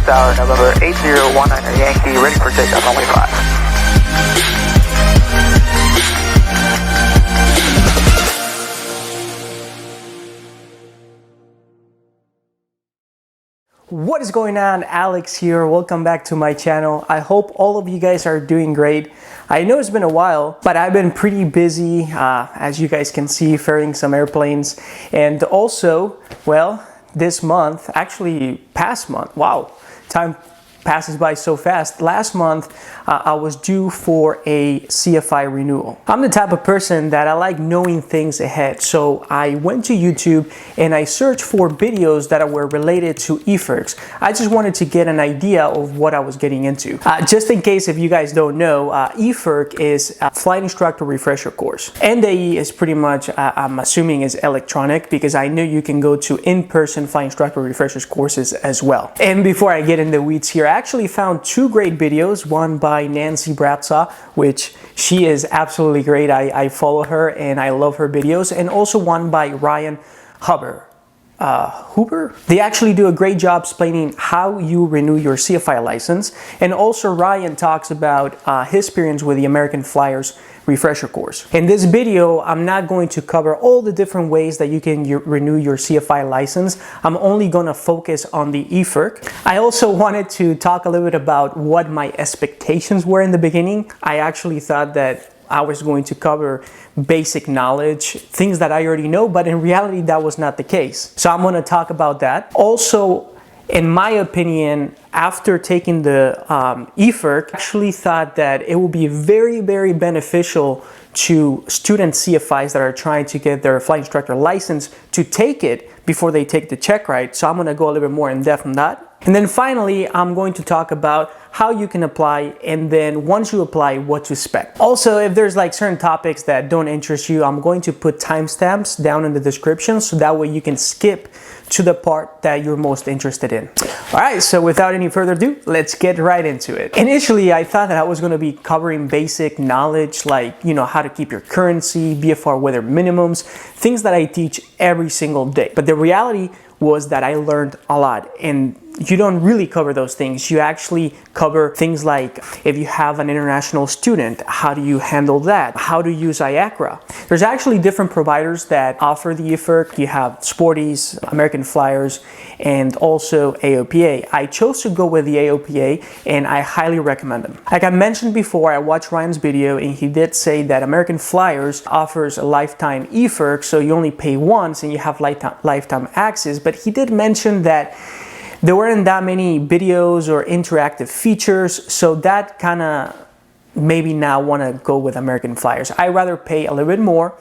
Tower, November 8019 Yankee, ready for takeoff, runway 5. What is going on? Alex here. Welcome back to my channel. I hope all of you guys are doing great. I know it's been a while, but I've been pretty busy, as you guys can see, ferrying some airplanes. And also, well, this month, actually past month, wow, time passes by so fast. Last month, I was due for a CFI renewal. I'm the type of person that I like knowing things ahead. So I went to YouTube and I searched for videos that were related to eFIRCs. I just wanted to get an idea of what I was getting into. Just in case if you guys don't know, eFIRC is a flight instructor refresher course. NDAE is pretty much, I'm assuming is electronic, because I know you can go to in-person flight instructor refreshers courses as well. And before I get in the weeds here, I actually found two great videos, one by Nancy Bratza, which she is absolutely great. I follow her and I love her videos, and also one by Ryan Huber. They actually do a great job explaining how you renew your CFI license, and also Ryan talks about his experience with the American Flyers refresher course. In this video, I'm not going to cover all the different ways that you can renew your CFI license. I'm only going to focus on the eFIRC. I also wanted to talk a little bit about what my expectations were in the beginning. I actually thought that I was going to cover basic knowledge, things that I already know, but in reality, that was not the case. So I'm going to talk about that. Also, in my opinion, after taking the eFIRC, I actually thought that it will be very, very beneficial to student CFIs that are trying to get their flight instructor license to take it before they take the checkride. So I'm going to go a little bit more in depth on that. And then finally, I'm going to talk about how you can apply, and then once you apply, what to expect. Also, if there's like certain topics that don't interest you, I'm going to put timestamps down in the description, so that way you can skip to the part that you're most interested in. All right, so without any further ado, let's get right into it. Initially, I thought that I was going to be covering basic knowledge, like, you know, how to keep your currency, VFR weather minimums, things that I teach every single day. But the reality was that I learned a lot, and you don't really cover those things. You actually cover things like, if you have an international student, how do you handle that? How to use IACRA. There's actually different providers that offer the eFIRC. You have Sporties, American Flyers, and also AOPA. I chose to go with the AOPA, and I highly recommend them. Like I mentioned before, I watched Ryan's video, and he did say that American Flyers offers a lifetime eFIRC, so you only pay once and you have lifetime access. But he did mention that there weren't that many videos or interactive features, so that kind of made me now want to go with American Flyers. I'd rather pay a little bit more,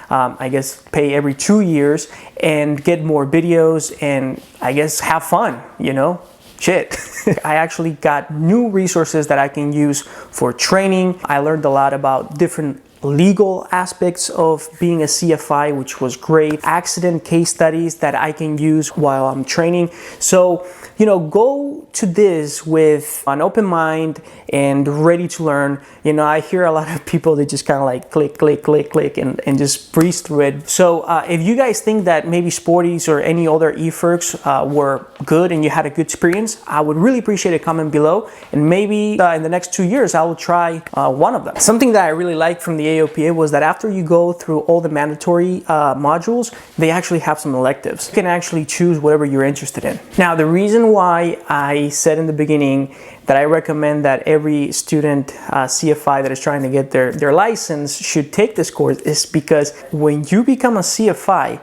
I guess pay every 2 years and get more videos and I guess have fun, you know? Shit. I actually got new resources that I can use for training. I learned a lot about different legal aspects of being a CFI, which was great. Accident case studies that I can use while I'm training. So, you know, go to this with an open mind and ready to learn. You know, I hear a lot of people that just kind of like click and just breeze through it. So if you guys think that maybe Sporties or any other eFIRCs were good and you had a good experience, I would really appreciate a comment below, and maybe in the next 2 years I will try one of them. Something that I really liked from the AOPA was that after you go through all the mandatory modules, they actually have some electives. You can actually choose whatever you're interested in. Now, the reason why I said in the beginning that I recommend that every student CFI that is trying to get their license should take this course is because when you become a CFI,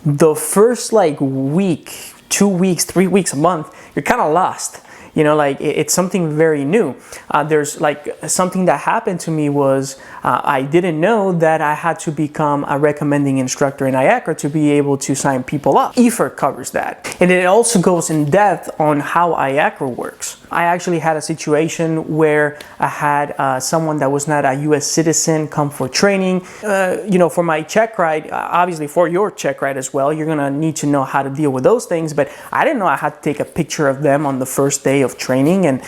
the first like week, 2 weeks, 3 weeks, a month, you're kind of lost. You know, like it's something very new. There's like something that happened to me was I didn't know that I had to become a recommending instructor in IACRA to be able to sign people up. eFIRC covers that. And it also goes in depth on how IACRA works. I actually had a situation where I had someone that was not a US citizen come for training. You know, for my checkride, obviously for your checkride as well, you're gonna need to know how to deal with those things, but I didn't know I had to take a picture of them on the first day of training and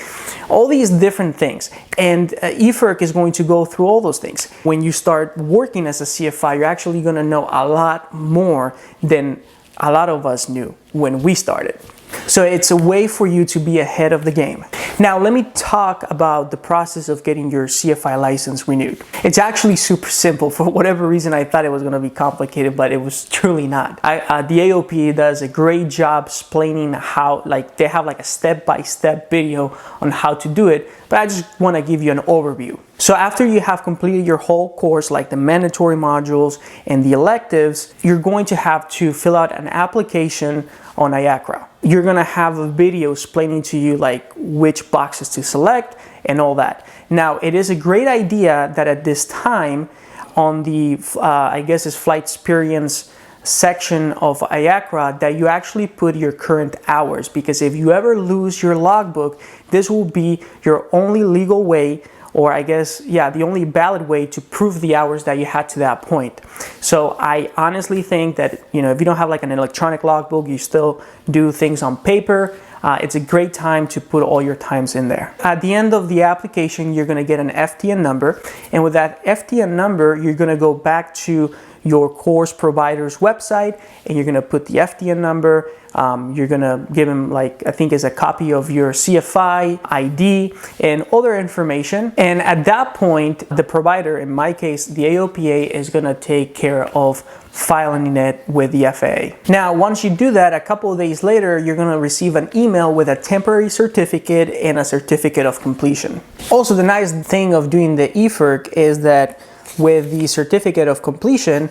all these different things. And eFIRC is going to go through all those things. When you start working as a CFI, you're actually gonna know a lot more than a lot of us knew when we started. So it's a way for you to be ahead of the game. Now, let me talk about the process of getting your CFI license renewed. It's actually super simple. For whatever reason, I thought it was going to be complicated, but it was truly not. The AOPA does a great job explaining how, like, they have like a step-by-step video on how to do it, but I just want to give you an overview. So after you have completed your whole course, like the mandatory modules and the electives, you're going to have to fill out an application on IACRA. You're gonna have a video explaining to you like which boxes to select and all that. Now, it is a great idea that at this time on the, I guess it's flight experience section of IACRA, that you actually put your current hours, because if you ever lose your logbook, this will be your only legal way, or I guess, yeah, the only valid way to prove the hours that you had to that point. So I honestly think that, you know, if you don't have like an electronic logbook, you still do things on paper, it's a great time to put all your times in there. At the end of the application, you're gonna get an FTN number, and with that FTN number, you're gonna go back to your course provider's website and you're gonna put the FTN number. You're gonna give him, like, I think is a copy of your CFI ID and other information. And at that point, the provider, in my case, the AOPA, is gonna take care of filing it with the FAA. Now, once you do that, a couple of days later, you're gonna receive an email with a temporary certificate and a certificate of completion. Also, the nice thing of doing the eFIRC is that with the certificate of completion,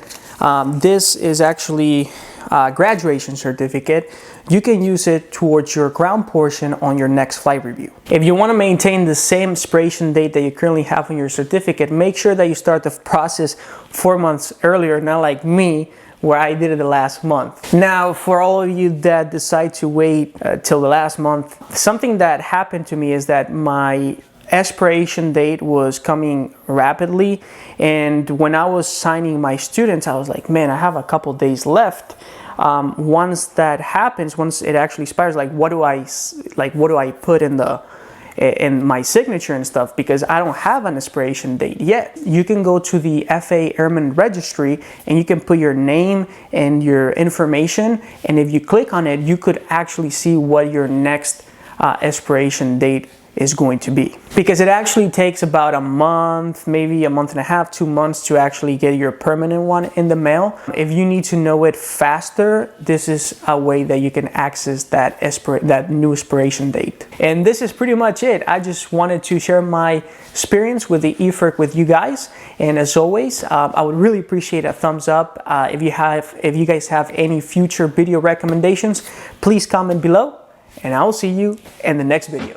this is actually a graduation certificate. You can use it towards your ground portion on your next flight review. If you want to maintain the same expiration date that you currently have on your certificate, make sure that you start the process 4 months earlier, not like me, where I did it the last month. Now, for all of you that decide to wait till the last month, something that happened to me is that my expiration date was coming rapidly, and when I was signing my students, I was like, man, I have a couple days left. Once that happens, once it actually expires, like what do I put in my signature and stuff, because I don't have an expiration date yet. You can go to the FAA Airman Registry and you can put your name and your information, and if you click on it, you could actually see what your next expiration date is going to be, because it actually takes about a month, maybe a month and a half, 2 months to actually get your permanent one in the mail. If you need to know it faster, this is a way that you can access that new expiration date. And this is pretty much it. I just wanted to share my experience with the eFIRC with you guys, and as always, I would really appreciate a thumbs up. If you guys have any future video recommendations, please comment below, and I will see you in the next video.